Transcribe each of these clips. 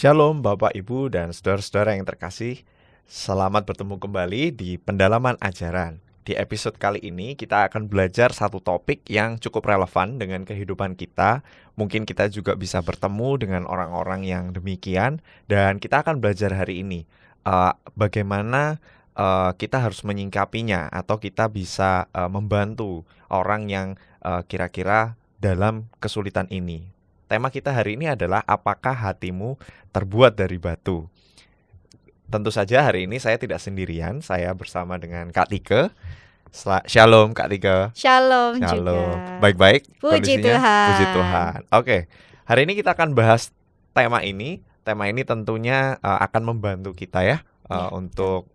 Shalom Bapak Ibu dan saudara-saudara yang terkasih. Selamat bertemu kembali di Pendalaman Ajaran. Di episode kali ini kita akan belajar satu topik yang cukup relevan dengan kehidupan kita. Mungkin kita juga bisa bertemu dengan orang-orang yang demikian. Dan kita akan belajar hari ini bagaimana kita harus menyingkapinya, atau kita bisa membantu orang yang kira-kira dalam kesulitan ini. Tema kita hari ini adalah apakah hatimu terbuat dari batu? Tentu saja hari ini saya tidak sendirian, saya bersama dengan Kak Tike. Shalom Kak Tike. Shalom juga. Baik-baik Puji kondisinya? Tuhan. Puji Tuhan. Oke, hari ini kita akan bahas tema ini. Tema ini tentunya akan membantu kita untuk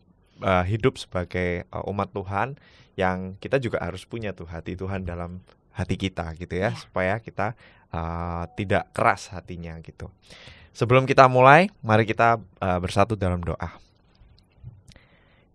hidup sebagai umat Tuhan, yang kita juga harus punya tuh hati Tuhan dalam hati kita gitu ya, supaya kita tidak keras hatinya gitu. Sebelum kita mulai, mari kita bersatu dalam doa.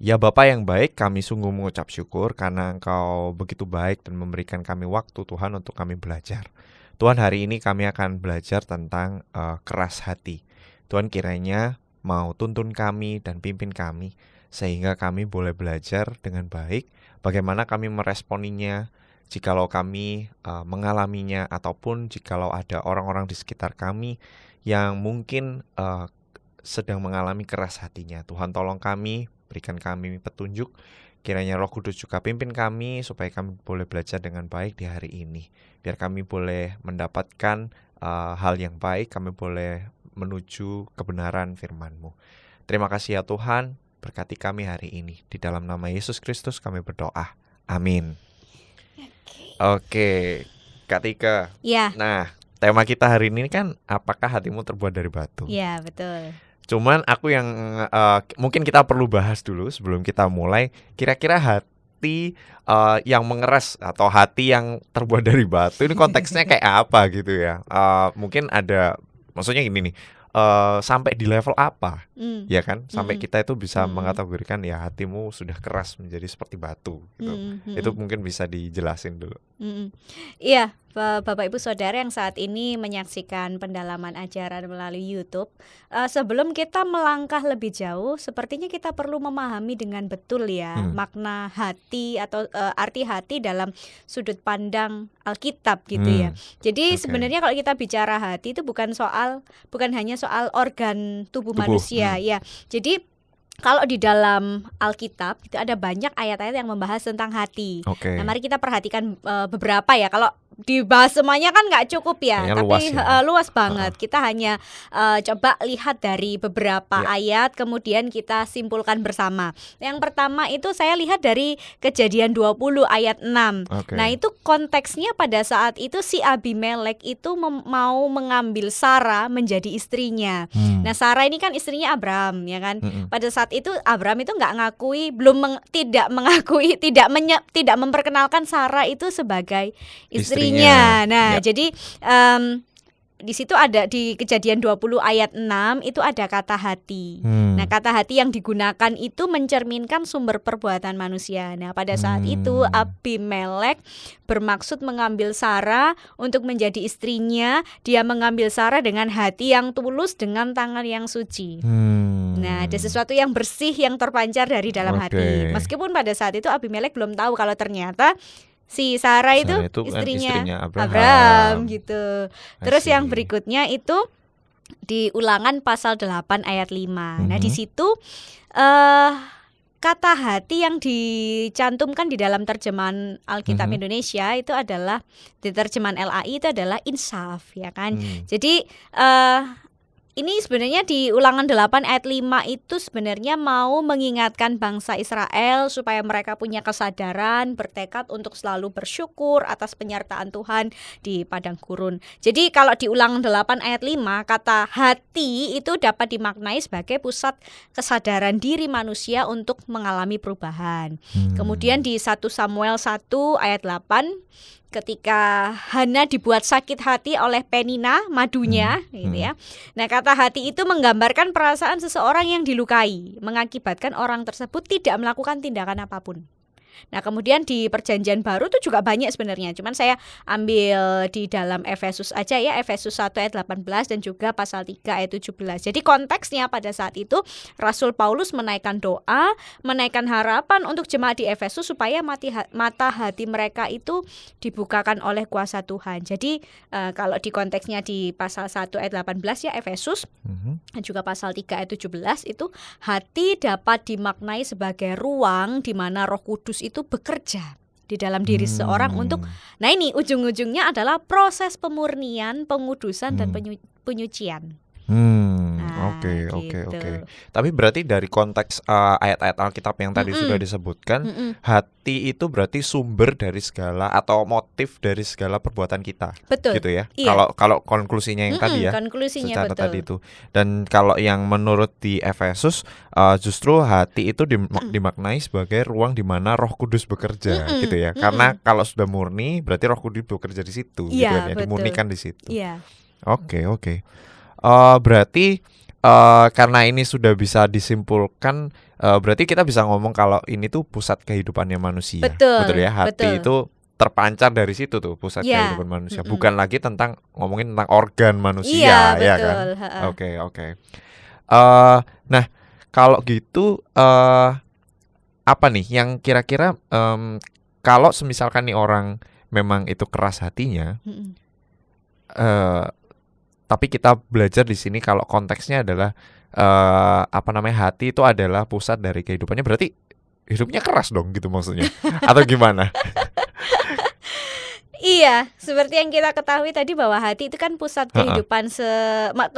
Ya Bapa yang baik, kami sungguh mengucap syukur karena Engkau begitu baik dan memberikan kami waktu Tuhan untuk kami belajar. Tuhan, hari ini kami akan belajar tentang keras hati. Tuhan kiranya mau tuntun kami dan pimpin kami, sehingga kami boleh belajar dengan baik bagaimana kami meresponinya, jikalau kami mengalaminya, ataupun jikalau ada orang-orang di sekitar kami yang mungkin sedang mengalami keras hatinya. Tuhan tolong kami, berikan kami petunjuk. Kiranya Roh Kudus juga pimpin kami supaya kami boleh belajar dengan baik di hari ini. Biar kami boleh mendapatkan hal yang baik, kami boleh menuju kebenaran firman-Mu. Terima kasih ya Tuhan, berkati kami hari ini. Di dalam nama Yesus Kristus kami berdoa. Amin. Oke, Kak Tika. Ya. Nah, tema kita hari ini kan apakah hatimu terbuat dari batu? Ya, betul. Cuman aku yang mungkin kita perlu bahas dulu sebelum kita mulai. Kira-kira hati yang mengeras atau hati yang terbuat dari batu ini konteksnya kayak apa gitu ya? Mungkin ada, maksudnya gini nih. Sampai di level apa, ya kan? Sampai kita itu bisa mengkategorikan ya hatimu sudah keras menjadi seperti batu gitu. Itu mungkin bisa dijelasin dulu. Iya, Bapak Ibu Saudara yang saat ini menyaksikan Pendalaman Ajaran melalui YouTube, sebelum kita melangkah lebih jauh, sepertinya kita perlu memahami dengan betul ya makna hati atau arti hati dalam sudut pandang Alkitab gitu ya. Jadi sebenarnya kalau kita bicara hati itu bukan hanya soal organ tubuh manusia ya. Jadi kalau di dalam Alkitab itu ada banyak ayat-ayat yang membahas tentang hati. Nah, mari kita perhatikan beberapa ya. Kalau dibahas semuanya kan nggak cukup ya, tapi luas banget. Kita hanya coba lihat dari beberapa ayat, kemudian kita simpulkan bersama. Yang pertama itu saya lihat dari Kejadian 20 ayat 6. Nah itu konteksnya pada saat itu si Abimelek itu mau mengambil Sarah menjadi istrinya. Nah Sarah ini kan istrinya Abraham ya kan. Pada saat itu Abraham itu nggak ngakui, tidak memperkenalkan Sarah itu sebagai istrinya. Nah, jadi di situ ada di Kejadian 20 ayat 6 itu ada kata hati. Nah, kata hati yang digunakan itu mencerminkan sumber perbuatan manusia. Nah, pada saat itu Abimelek bermaksud mengambil Sarah untuk menjadi istrinya. Dia mengambil Sarah dengan hati yang tulus, dengan tangan yang suci. Nah, ada sesuatu yang bersih yang terpancar dari dalam hati. Meskipun pada saat itu Abimelek belum tahu kalau ternyata si Sarah itu istrinya Abraham gitu. Terus yang berikutnya itu di Ulangan pasal 8 ayat 5. Nah, di situ kata hati yang dicantumkan di dalam terjemahan Alkitab Indonesia itu adalah, di terjemahan LAI itu adalah insaf ya kan. Jadi ini sebenarnya di Ulangan 8 ayat 5 itu sebenarnya mau mengingatkan bangsa Israel supaya mereka punya kesadaran, bertekad untuk selalu bersyukur atas penyertaan Tuhan di padang gurun. Jadi kalau di Ulangan 8 ayat 5, kata hati itu dapat dimaknai sebagai pusat kesadaran diri manusia untuk mengalami perubahan. Kemudian di 1 Samuel 1 ayat 8, ketika Hana dibuat sakit hati oleh Penina, madunya gitu ya. Nah, kata hati itu menggambarkan perasaan seseorang yang dilukai, mengakibatkan orang tersebut tidak melakukan tindakan apapun. Nah, kemudian di Perjanjian Baru tuh juga banyak sebenarnya. Cuman saya ambil di dalam Efesus aja ya, Efesus 1 ayat 18 dan juga pasal 3 ayat 17. Jadi konteksnya pada saat itu Rasul Paulus menaikkan doa, menaikkan harapan untuk jemaat di Efesus supaya mata hati mereka itu dibukakan oleh kuasa Tuhan. Jadi kalau di konteksnya di pasal 1 ayat 18 ya Efesus, dan juga pasal 3 ayat 17 itu hati dapat dimaknai sebagai ruang di mana Roh Kudus itu bekerja di dalam diri seorang untuk, nah ini ujung-ujungnya adalah proses pemurnian, pengudusan dan penyucian. Oke. Tapi berarti dari konteks ayat-ayat Alkitab yang tadi sudah disebutkan, hati itu berarti sumber dari segala atau motif dari segala perbuatan kita. Betul. Gitu ya. Iya. Kalau konklusinya yang tadi ya. Konklusinya secara betul. tadi itu. Dan kalau yang menurut di Efesus justru hati itu dimaknai sebagai ruang di mana Roh Kudus bekerja gitu ya. Karena kalau sudah murni berarti Roh Kudus bekerja di situ gitu kan ya. Dimurnikan di situ. Iya. Oke. Berarti karena ini sudah bisa disimpulkan, berarti kita bisa ngomong kalau ini tuh pusat kehidupannya manusia. Betul ya, hati itu terpancar dari situ tuh pusat Ya. kehidupan manusia. Bukan lagi ngomongin tentang organ manusia, Iya, ya betul. kan? Oke. Nah, kalau gitu apa nih yang kira-kira kalau semisalkan nih orang memang itu keras hatinya, tapi kita belajar di sini kalau konteksnya adalah hati itu adalah pusat dari kehidupannya, berarti hidupnya keras dong gitu maksudnya atau gimana? Iya, seperti yang kita ketahui tadi bahwa hati itu kan pusat kehidupan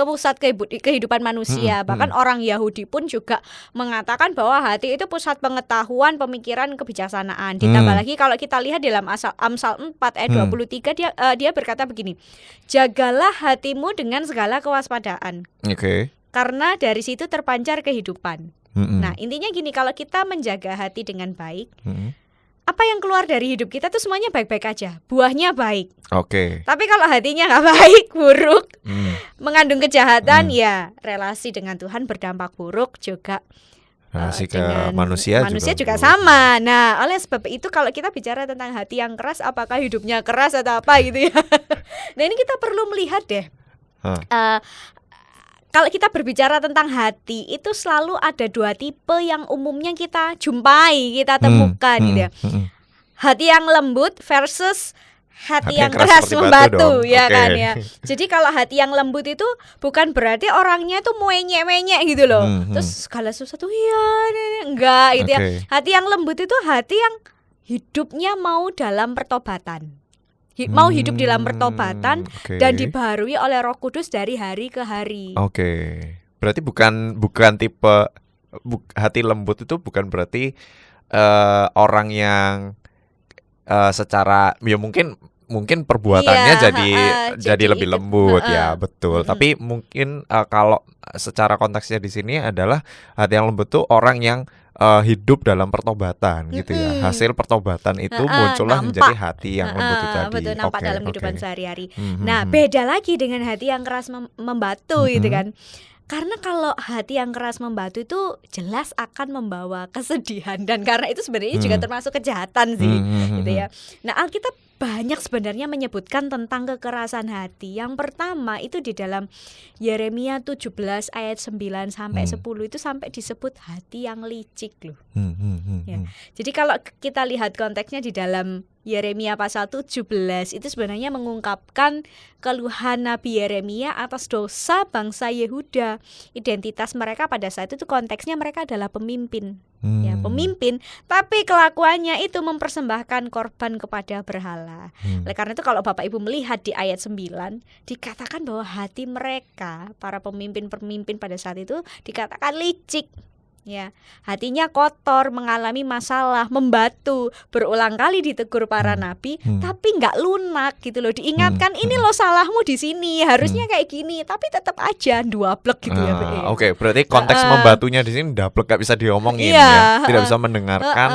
pusat kehidupan manusia. Bahkan orang Yahudi pun juga mengatakan bahwa hati itu pusat pengetahuan, pemikiran, kebijaksanaan. Ditambah lagi kalau kita lihat dalam Amsal 4 ayat 23 dia berkata begini. Jagalah hatimu dengan segala kewaspadaan. Oke. Karena dari situ terpancar kehidupan. Nah, intinya gini, kalau kita menjaga hati dengan baik, apa yang keluar dari hidup kita tuh semuanya baik-baik aja, buahnya baik. Oke. Tapi kalau hatinya nggak baik, buruk, mengandung kejahatan, ya relasi dengan Tuhan berdampak buruk juga. Relasi ke Dengan manusia juga sama. Nah, oleh sebab itu kalau kita bicara tentang hati yang keras, apakah hidupnya keras atau apa gitu ya? Nah, ini kita perlu melihat deh. Kalau kita berbicara tentang hati, itu selalu ada dua tipe yang umumnya kita jumpai, kita temukan gitu ya. Hati yang lembut versus hati yang keras membatu, ya kan ya. Jadi kalau hati yang lembut itu bukan berarti orangnya tuh menyek-menyek gitu loh. Terus segala sesuatu enggak gitu ya. Hati yang lembut itu hati yang hidupnya mau dalam pertobatan. Mau hidup dalam pertobatan dan dibaharui oleh Roh Kudus dari hari ke hari. Oke. Berarti bukan tipe hati lembut itu bukan berarti orang yang secara ya mungkin perbuatannya jadi lebih lembut ya, betul. Tapi mungkin kalau secara konteksnya di sini adalah hati yang lembut tuh orang yang hidup dalam pertobatan gitu ya. Hasil pertobatan itu muncullah menjadi hati yang lembut itu tadi. Betul, nampak dalam kehidupan sehari-hari. Nah, beda lagi dengan hati yang keras membatu gitu kan. Karena kalau hati yang keras membatu itu jelas akan membawa kesedihan, dan karena itu sebenarnya juga termasuk kejahatan sih gitu ya. Nah, Alkitab banyak sebenarnya menyebutkan tentang kekerasan hati. Yang pertama itu di dalam Yeremia 17 ayat 9 sampai 10 itu sampai disebut hati yang licik loh. Ya. Jadi kalau kita lihat konteksnya di dalam Yeremia pasal 17 itu sebenarnya mengungkapkan keluhan Nabi Yeremia atas dosa bangsa Yehuda. Identitas mereka pada saat itu konteksnya mereka adalah pemimpin. Ya, pemimpin, tapi kelakuannya itu mempersembahkan korban kepada berhala. Oleh karena itu kalau Bapak Ibu melihat di ayat 9 dikatakan bahwa hati mereka, para pemimpin-pemimpin pada saat itu dikatakan licik. Ya, hatinya kotor, mengalami masalah, membatu, berulang kali ditegur para nabi, tapi nggak lunak gitu loh. Diingatkan ini loh salahmu di sini, harusnya kayak gini, tapi tetap aja duablek gitu ya. Oke, berarti konteks membatunya di sini dablek, nggak bisa diomongin ya, tidak bisa mendengarkan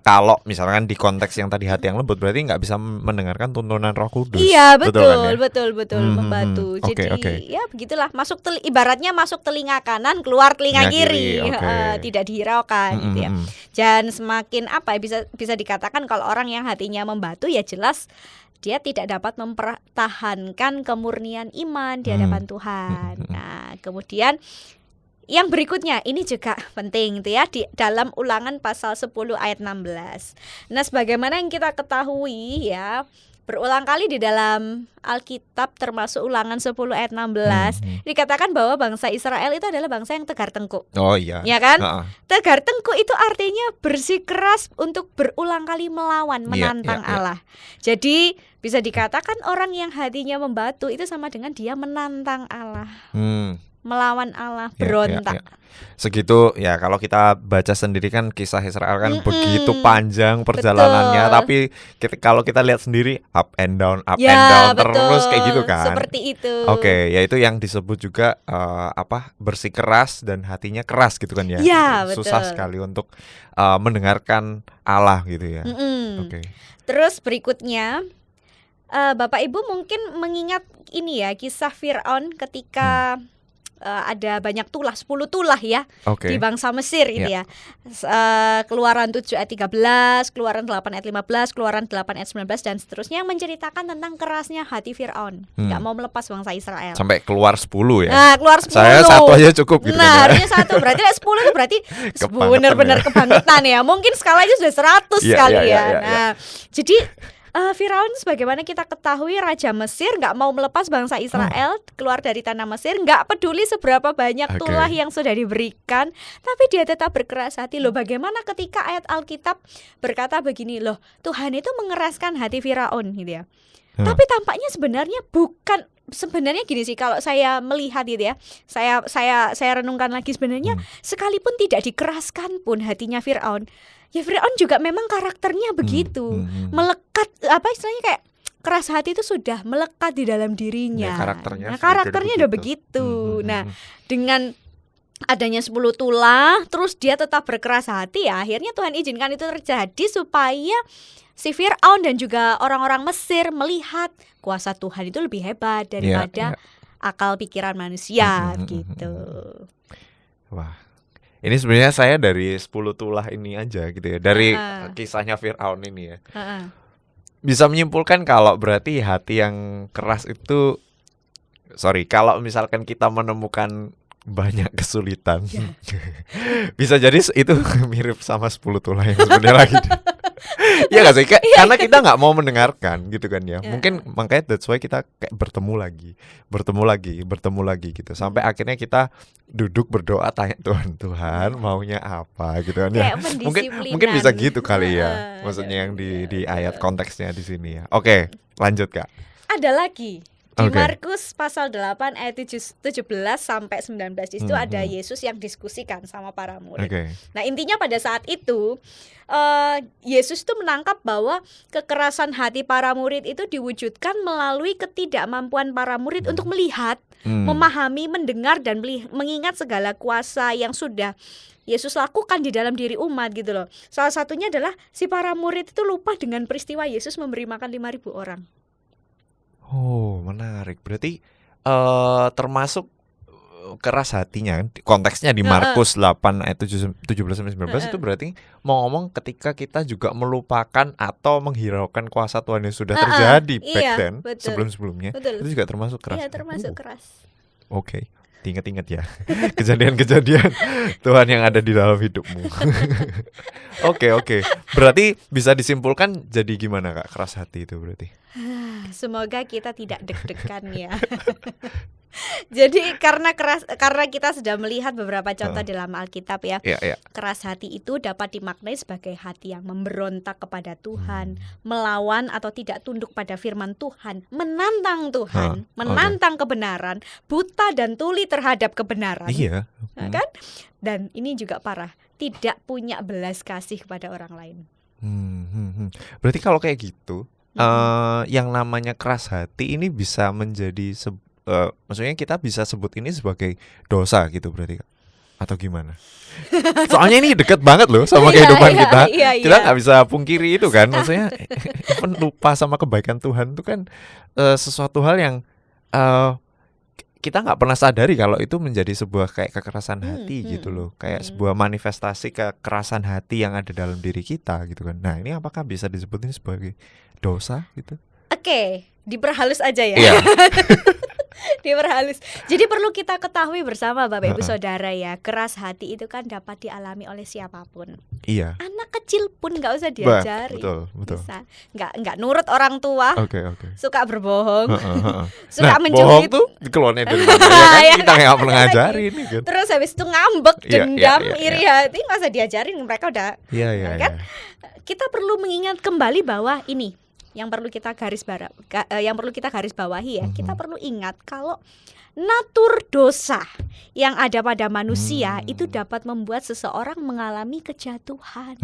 kalau misalkan di konteks yang tadi hati yang lembut berarti nggak bisa mendengarkan tuntunan Roh Kudus. Iya, Betul kan ya? betul membatu. Oke, Jadi oke. ya begitulah, ibaratnya masuk telinga kanan, keluar telinga Telinga kiri, kiri, oke. tidak dihiraukan gitu ya. Dan semakin apa ya, bisa dikatakan kalau orang yang hatinya membatu ya jelas dia tidak dapat mempertahankan kemurnian iman di hadapan Tuhan. Nah, kemudian yang berikutnya ini juga penting itu ya, di dalam Ulangan pasal 10 ayat 16. Nah, sebagaimana yang kita ketahui ya, berulang kali di dalam Alkitab termasuk Ulangan 10 ayat 16 dikatakan bahwa bangsa Israel itu adalah bangsa yang tegar tengkuk. Oh iya. Ya kan? Heeh. Tegar tengkuk itu artinya bersikeras untuk berulang kali melawan, Iya, menantang iya. Allah. Jadi bisa dikatakan orang yang hatinya membatu itu sama dengan dia menantang Allah, melawan Allah, Ya, berontak. Segitu ya, kalau kita baca sendiri kan kisah Israel kan Mm-mm. begitu panjang perjalanannya, Betul. tapi kalau kita lihat sendiri up and down Ya, terus kayak gitu betul. kan. Seperti itu. Oke, yaitu yang disebut juga bersikeras dan hatinya keras gitu kan ya. Ya, Susah betul. sekali untuk mendengarkan Allah gitu ya. Mm-mm. Oke. Terus berikutnya, Bapak Ibu mungkin mengingat ini ya, kisah Fir'aun ketika ada banyak tulah, 10 tulah ya Oke. di bangsa Mesir itu ya. Keluaran 7 ayat 13, Keluaran 8 ayat 15, Keluaran 8 ayat 19 dan seterusnya, yang menceritakan tentang kerasnya hati Fir'aun, nggak mau melepas bangsa Israel. Sampai keluar 10 ya. Nah, keluar 10. Saya satu aja cukup gitu Nah, kan ya. harusnya satu. Berarti 10 itu berarti Kebangetan benar-benar ya. kebangetan ya. Mungkin skalanya sudah 100 Iya, kali iya, ya. iya. Nah, jadi Firaun sebagaimana kita ketahui Raja Mesir nggak mau melepas bangsa Israel keluar dari tanah Mesir, nggak peduli seberapa banyak Oke. tulah yang sudah diberikan, tapi dia tetap berkeras hati. Loh, bagaimana ketika ayat Alkitab berkata begini, loh Tuhan itu mengeraskan hati Firaun gitu ya. Tapi tampaknya sebenarnya gini sih, kalau saya melihat gitu ya, saya renungkan lagi, sebenarnya sekalipun tidak dikeraskan pun hatinya Firaun, ya Firaun juga memang karakternya begitu, melekat, apa istilahnya, kayak keras hati itu sudah melekat di dalam dirinya. Ya, karakternya Nah, sudah karakternya udah begitu. Nah, dengan adanya 10 tulah, terus dia tetap berkeras hati, ya akhirnya Tuhan izinkan itu terjadi supaya si Fir'aun dan juga orang-orang Mesir melihat kuasa Tuhan itu lebih hebat daripada akal pikiran manusia gitu. Wah, ini sebenarnya saya dari 10 tulah ini aja gitu ya, dari kisahnya Fir'aun ini ya, bisa menyimpulkan kalau berarti hati yang keras itu, kalau misalkan kita menemukan banyak kesulitan, bisa jadi itu mirip sama 10 tulah yang sebenarnya lagi. Iya gak sih? Karena kita nggak mau mendengarkan gitu kan ya. Mungkin makanya that's why kita kayak bertemu lagi gitu. Sampai akhirnya kita duduk berdoa, tanya Tuhan maunya apa gitu kan ya. Mungkin bisa gitu kali ya. Maksudnya yang di ayat konteksnya di sini ya. Oke, lanjut Kak. Ada lagi di Markus pasal 8 ayat 17 sampai 19. Di situ ada Yesus yang diskusikan sama para murid. Nah, intinya pada saat itu Yesus itu menangkap bahwa kekerasan hati para murid itu diwujudkan melalui ketidakmampuan para murid untuk melihat, memahami, mendengar dan mengingat segala kuasa yang sudah Yesus lakukan di dalam diri umat gitu loh. Salah satunya adalah si para murid itu lupa dengan peristiwa Yesus memberi makan 5.000 orang. Oh, menarik. Berarti termasuk keras hatinya, konteksnya di Markus 8 ayat 17-19 itu berarti mau ngomong ketika kita juga melupakan atau menghiraukan kuasa Tuhan yang sudah terjadi back then, sebelum-sebelumnya, itu juga termasuk keras. Iya, termasuk keras. Oke. Ingat-ingat ya kejadian-kejadian Tuhan yang ada di dalam hidupmu. Oke. Berarti bisa disimpulkan jadi gimana Kak, keras hati itu berarti? Semoga kita tidak deg-degan ya. Jadi karena kita sudah melihat beberapa contoh dalam Alkitab ya. Keras hati itu dapat dimaknai sebagai hati yang memberontak kepada Tuhan, melawan atau tidak tunduk pada firman Tuhan, menantang Tuhan, menantang kebenaran, buta dan tuli terhadap kebenaran. Iya. Kan? Dan ini juga parah, tidak punya belas kasih kepada orang lain. Berarti kalau kayak gitu, yang namanya keras hati ini bisa menjadi maksudnya kita bisa sebut ini sebagai dosa gitu berarti Kak? atau gimana? Soalnya ini deket banget loh sama Iya, kehidupan iya, kita. iya, Kita iya. nggak bisa pungkiri itu kan. Maksudnya even lupa sama kebaikan Tuhan itu kan sesuatu hal yang eh, kita nggak pernah sadari kalau itu menjadi sebuah kayak kekerasan hati gitu loh. Kayak sebuah manifestasi kekerasan hati yang ada dalam diri kita gitu kan. Nah, ini apakah bisa disebutin sebagai dosa gitu? Oke, diperhalus aja ya. Iya. Diperhalus. Jadi perlu kita ketahui bersama Bapak Ibu Heeh. Saudara ya, keras hati itu kan dapat dialami oleh siapapun. Iya. Anak kecil pun nggak usah Bah, diajari. betul. Bisa. Nggak nurut orang tua, Oke. suka berbohong, Heeh, heeh. suka Nah, mencuri. bohong tuh keluarnya dari mana? Ya kan Ya, kita nggak pernah lagi. ngajarin gitu. Terus habis itu ngambek, Iya, iya, dendam, iya, iri hati, nggak usah diajarin, mereka udah. Iya, iya, Kan? iya. Kita perlu mengingat kembali bahwa ini yang perlu kita garis bawahi ya. Kita perlu ingat kalau natur dosa yang ada pada manusia itu dapat membuat seseorang mengalami kejatuhan,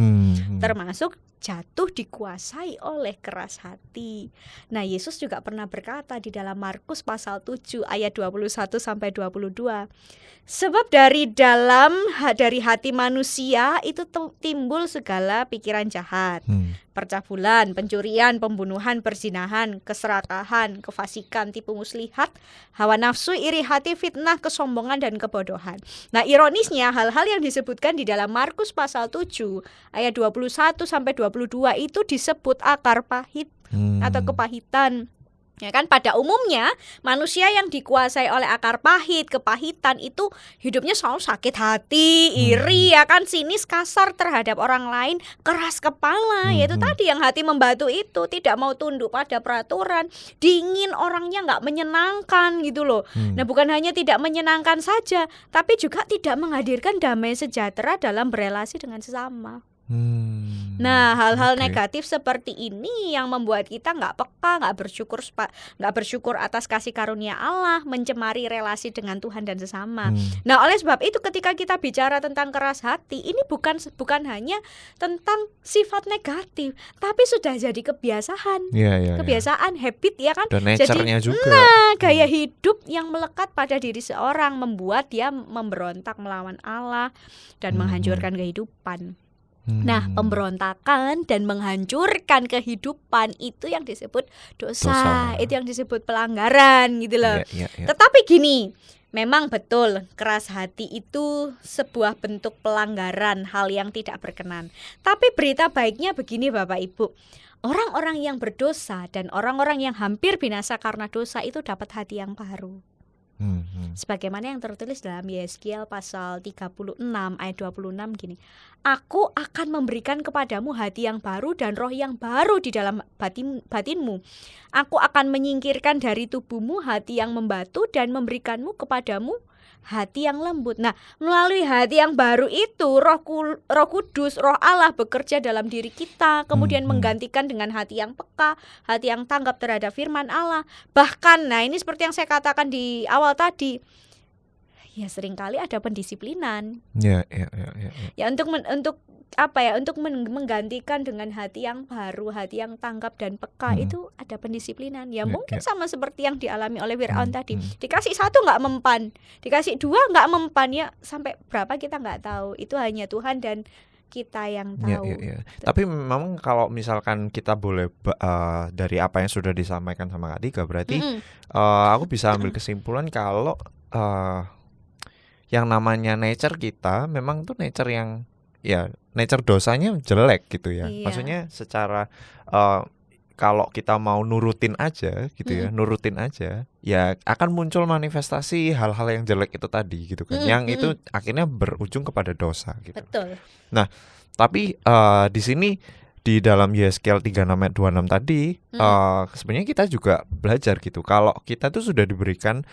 termasuk jatuh dikuasai oleh keras hati. Nah, Yesus juga pernah berkata di dalam Markus pasal 7 ayat 21 sampai 22. Sebab dari hati manusia itu timbul segala pikiran jahat, percabulan, pencurian, pembunuhan, perzinahan, keserakahan, kefasikan, tipu muslihat, hawa nafsu, iri hati, fitnah, kesombongan, dan kebodohan. Nah, ironisnya hal-hal yang disebutkan di dalam Markus pasal 7 ayat 21 sampai 22 itu disebut akar pahit atau kepahitan. Ya kan, pada umumnya manusia yang dikuasai oleh akar pahit, kepahitan itu hidupnya selalu sakit hati, iri, ya kan, sinis, kasar terhadap orang lain, keras kepala, yaitu tadi yang hati membatu itu, tidak mau tunduk pada peraturan, dingin, orangnya nggak menyenangkan gitu loh. Nah, bukan hanya tidak menyenangkan saja, tapi juga tidak menghadirkan damai sejahtera dalam berelasi dengan sesama. Nah, hal-hal negatif seperti ini yang membuat kita nggak peka, nggak bersyukur atas kasih karunia Allah, mencemari relasi dengan Tuhan dan sesama. Nah, oleh sebab itu ketika kita bicara tentang keras hati, ini bukan hanya tentang sifat negatif, tapi sudah jadi kebiasaan, kebiasaan, habit, ya kan. Dan nature-nya juga. Nah, gaya hidup yang melekat pada diri seorang membuat dia memberontak melawan Allah dan menghancurkan kehidupan. Nah, pemberontakan dan menghancurkan kehidupan itu yang disebut dosa. Itu yang disebut pelanggaran gitu loh. Tetapi gini, memang betul keras hati itu sebuah bentuk pelanggaran, hal yang tidak berkenan. Tapi berita baiknya begini Bapak Ibu, orang-orang yang berdosa dan orang-orang yang hampir binasa karena dosa itu dapat hati yang baru. Sebagaimana yang tertulis dalam Yeskiel pasal 36 ayat 26 gini. Aku akan memberikan kepadamu hati yang baru dan roh yang baru di dalam batinmu. Aku akan menyingkirkan dari tubuhmu hati yang membatu dan memberikanmu kepadamu hati yang lembut. Nah, melalui hati yang baru itu Roh Kudus, Roh Allah bekerja dalam diri kita, kemudian menggantikan dengan hati yang peka, hati yang tanggap terhadap firman Allah. Bahkan, nah ini seperti yang saya katakan di awal tadi, ya seringkali ada pendisiplinan. Ya untuk menggantikan dengan hati yang baru, hati yang tanggap dan peka itu ada pendisiplinan. Ya mungkin sama seperti yang dialami oleh Firaun tadi. Dikasih 1 nggak mempan, dikasih 2 nggak mempan, ya sampai berapa kita nggak tahu. Itu hanya Tuhan dan kita yang tahu. Tapi memang kalau misalkan kita boleh dari apa yang sudah disampaikan sama Kak Tika, berarti aku bisa ambil kesimpulan kalau yang namanya nature kita memang tuh nature yang nature dosanya jelek gitu ya. Maksudnya secara kalau kita mau nurutin aja gitu ya, nurutin aja, ya akan muncul manifestasi hal-hal yang jelek itu tadi gitu kan. Yang itu akhirnya berujung kepada dosa gitu. Betul. Nah, tapi di sini di dalam Yeskiel 36 ayat 26 tadi sebenarnya kita juga belajar gitu. Kalau kita tuh sudah diberikan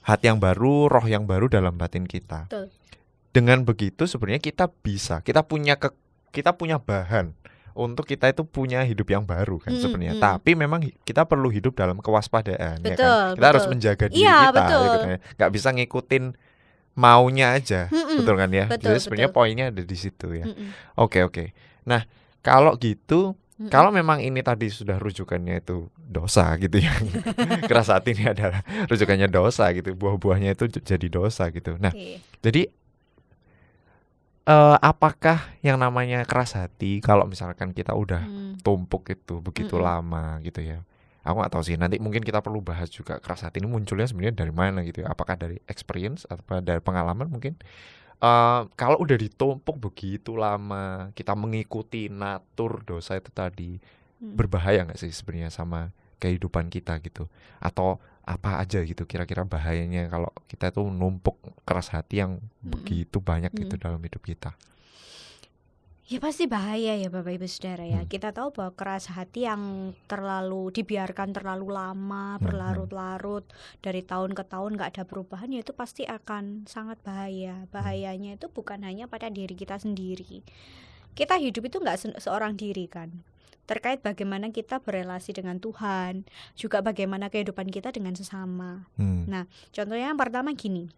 hati yang baru, roh yang baru dalam batin kita. Betul. Dengan begitu sebenarnya kita punya bahan untuk kita itu punya hidup yang baru kan sebenarnya. Tapi memang kita perlu hidup dalam kewaspadaan. Betul, ya kan? Kita harus menjaga diri kita. Gitu kan? Gak bisa ngikutin maunya aja, betul kan ya? Betul, jadi sebenarnya poinnya ada di situ ya. Oke. Nah, kalau gitu, kalau memang ini tadi sudah rujukannya itu dosa gitu ya, keras hati ini adalah rujukannya dosa gitu, buah-buahnya itu jadi dosa gitu. Nah, jadi apakah yang namanya keras hati kalau misalkan kita udah Hmm. tumpuk itu begitu Mm-mm. lama gitu ya. Aku nggak tahu sih. Nanti mungkin kita perlu bahas juga keras hati ini munculnya sebenarnya dari mana gitu ya. Apakah dari experience atau dari pengalaman mungkin? Kalau udah ditumpuk begitu lama, kita mengikuti natur dosa itu tadi, Hmm. berbahaya nggak sih sebenarnya sama kehidupan kita gitu? Atau apa aja gitu kira-kira bahayanya kalau kita tuh numpuk keras hati yang Mm-mm. begitu banyak gitu Mm. dalam hidup kita? Ya pasti bahaya ya Bapak Ibu Saudara ya. Hmm. Kita tahu bahwa keras hati yang dibiarkan terlalu lama, berlarut-larut, dari tahun ke tahun nggak ada perubahan, ya itu pasti akan sangat bahaya. Bahayanya itu bukan hanya pada diri kita sendiri. Kita hidup itu nggak seorang diri kan. Terkait bagaimana kita berelasi dengan Tuhan, juga bagaimana kehidupan kita dengan sesama. Hmm. Nah, contohnya yang pertama gini,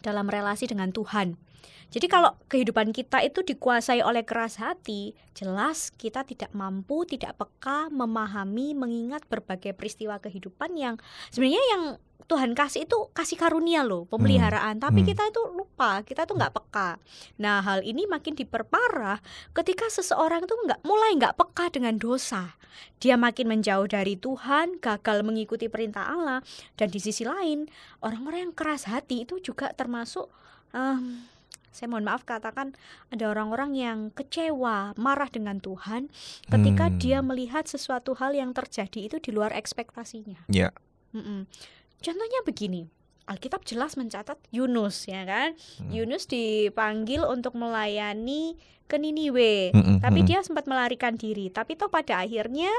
dalam relasi dengan Tuhan. Jadi kalau kehidupan kita itu dikuasai oleh keras hati, jelas kita tidak mampu, tidak peka memahami, mengingat berbagai peristiwa kehidupan yang sebenarnya yang Tuhan kasih itu kasih karunia loh, pemeliharaan. Tapi kita itu lupa, kita tuh nggak peka. Nah, hal ini makin diperparah ketika seseorang tuh mulai nggak peka dengan dosa. Dia makin menjauh dari Tuhan, gagal mengikuti perintah Allah. Dan di sisi lain, orang-orang yang keras hati itu juga termasuk saya mohon maaf katakan, ada orang-orang yang kecewa, marah dengan Tuhan ketika dia melihat sesuatu hal yang terjadi itu di luar ekspektasinya. Ya. Mm-mm. Contohnya begini, Alkitab jelas mencatat Yunus, ya kan? Yunus dipanggil untuk melayani ke Niniwe, tapi dia sempat melarikan diri. Tapi toh pada akhirnya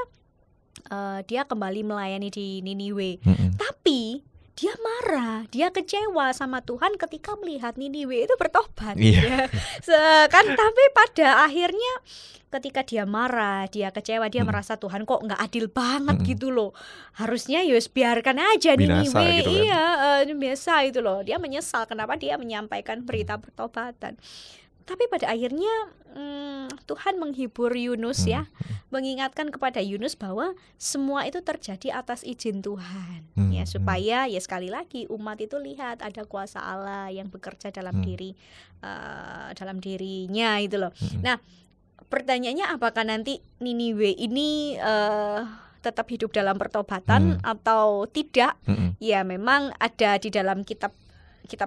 dia kembali melayani di Niniwe. Tapi dia marah, dia kecewa sama Tuhan ketika melihat Niniwe itu bertobat. Iya. Tapi pada akhirnya ketika dia marah, dia kecewa, dia merasa Tuhan kok nggak adil banget gitu loh. Harusnya yus biarkan aja Binasa Niniwe. gitu kan. Iya, biasa itu loh. Dia menyesal kenapa dia menyampaikan berita pertobatan. Tapi pada akhirnya Tuhan menghibur Yunus ya, mengingatkan kepada Yunus bahwa semua itu terjadi atas izin Tuhan, ya, supaya ya sekali lagi umat itu lihat ada kuasa Allah yang bekerja dalam dalam dirinya itu loh. Nah, pertanyaannya apakah nanti Niniwe ini tetap hidup dalam pertobatan atau tidak? Ya memang ada di dalam kitab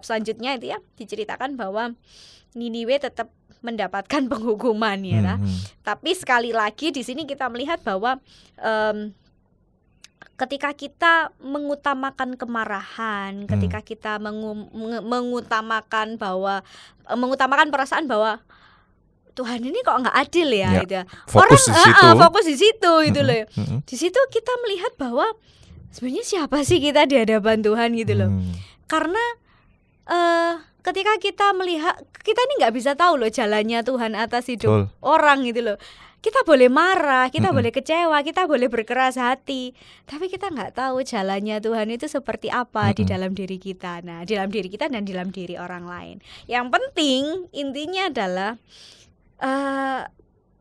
selanjutnya itu ya diceritakan bahwa Niniwe tetap mendapatkan penghukuman ya. Tapi sekali lagi di sini kita melihat bahwa ketika kita mengutamakan kemarahan, ketika kita mengutamakan perasaan bahwa Tuhan ini kok nggak adil ya, gitu ya. Fokus Fokus di situ gitu loh. Di situ kita melihat bahwa sebenarnya siapa sih kita di hadapan Tuhan gitu loh. Karena ketika kita melihat, kita ini nggak bisa tahu loh jalannya Tuhan atas hidup orang gitu loh. Kita boleh marah, kita boleh kecewa, kita boleh berkeras hati, tapi kita nggak tahu jalannya Tuhan itu seperti apa di dalam diri kita. Nah, di dalam diri kita dan di dalam diri orang lain. Yang penting intinya adalah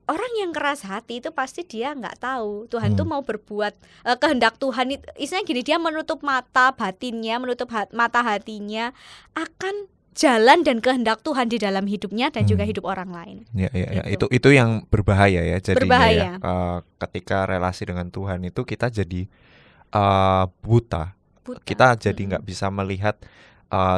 orang yang keras hati itu pasti dia nggak tahu Tuhan tuh mau berbuat kehendak Tuhan itu, istilahnya gini, dia menutup mata batinnya, menutup mata hatinya akan jalan dan kehendak Tuhan di dalam hidupnya dan juga hidup orang lain. Ya. Itu yang berbahaya ya jadinya. Berbahaya. Ya. Ketika relasi dengan Tuhan itu kita jadi buta. Kita jadi nggak bisa melihat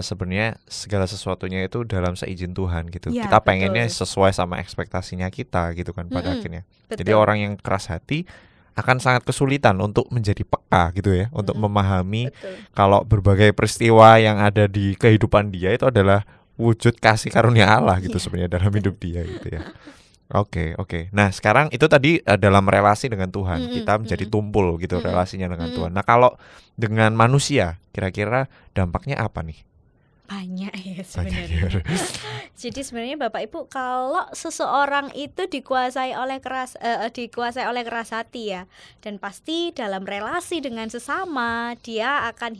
sebenarnya segala sesuatunya itu dalam seizin Tuhan gitu. Ya, kita pengennya sesuai sama ekspektasinya kita gitu kan pada akhirnya. Betul. Jadi orang yang keras hati akan sangat kesulitan untuk menjadi peka gitu ya, untuk memahami kalau berbagai peristiwa yang ada di kehidupan dia itu adalah wujud kasih karunia Allah gitu sebenarnya dalam hidup dia gitu ya. Oke. Nah sekarang itu tadi dalam relasi dengan Tuhan kita menjadi tumpul gitu relasinya dengan Tuhan. Nah kalau dengan manusia kira-kira dampaknya apa nih? Banyak ya sebenarnya. Jadi sebenarnya Bapak Ibu, kalau seseorang itu dikuasai oleh keras hati ya, dan pasti dalam relasi dengan sesama dia akan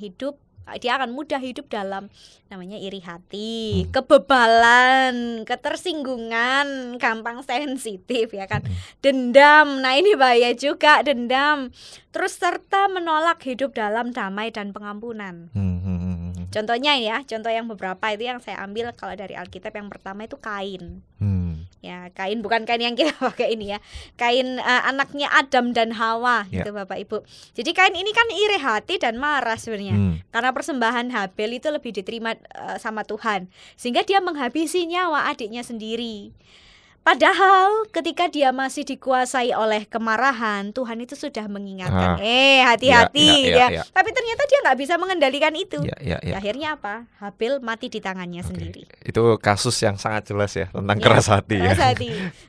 mudah hidup dalam namanya iri hati, kebebalan, ketersinggungan, gampang sensitif ya kan, dendam. Nah ini bahaya juga, dendam. Terus serta menolak hidup dalam damai dan pengampunan. Contohnya ya, contoh yang beberapa itu yang saya ambil kalau dari Alkitab, yang pertama itu Kain. Ya, Kain bukan Kain yang kita pakai ini ya. Kain anaknya Adam dan Hawa gitu Bapak Ibu. Jadi Kain ini kan iri hati dan marah sebenarnya. Karena persembahan Habel itu lebih diterima sama Tuhan, sehingga dia menghabisi nyawa adiknya sendiri. Padahal ketika dia masih dikuasai oleh kemarahan, Tuhan itu sudah mengingatkan, hati-hati ya. Tapi ternyata dia nggak bisa mengendalikan itu. Akhirnya apa? Habel mati di tangannya sendiri. Itu kasus yang sangat jelas ya tentang keras hati ya.